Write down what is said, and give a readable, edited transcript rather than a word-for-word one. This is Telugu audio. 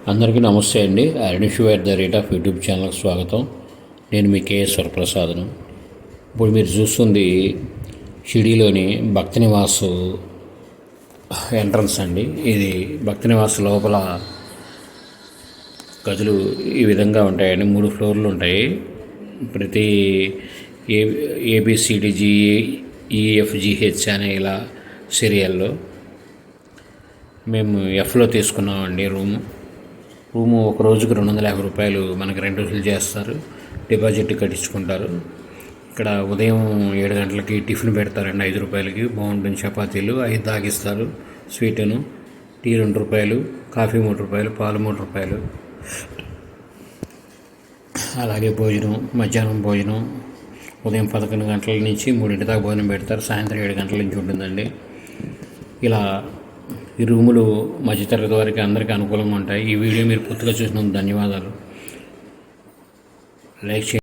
అందరికీ నమస్తే అండి. @ద యూట్యూబ్ ఛానల్కి స్వాగతం. నేను మీ కేఎస్ వరప్రసాద్ను. ఇప్పుడు మీరు చూస్తుంది షిరిడీలోని భక్తి నివాస్ ఎంట్రన్స్ అండి. ఇది భక్తి నివాస్ లోపల గదులు ఈ విధంగా ఉంటాయండి. 3 ఫ్లోర్లు ఉంటాయి. ప్రతి ABCDGEFGH అనే ఇలా సీరియల్లో మేము Fలో తీసుకున్నామండి. రూము ఒక రోజుకు 250 రూపాయలు మనకి రెంట్ వసూలు చేస్తారు. డిపాజిట్ కట్టించుకుంటారు. ఇక్కడ ఉదయం 7 గంటలకి టిఫిన్ పెడతారండి 5 రూపాయలకి. బాగుంటుంది. చపాతీలు 5 తాగిస్తారు. స్వీటును టీ 2 రూపాయలు, కాఫీ 3 రూపాయలు, పాలు 3 రూపాయలు. అలాగే భోజనం, మధ్యాహ్నం భోజనం ఉదయం 11 గంటల నుంచి 3 దాకా భోజనం పెడతారు. సాయంత్రం 7 గంటల నుంచి ఉంటుందండి. ఇలా ఈ రూములు మధ్యతరగతి వారికి అందరికీ అనుకూలంగా ఉంటాయి. ఈ వీడియో మీరు పూర్తిగా చూసినందుకు ధన్యవాదాలు. లైక్ చేయండి.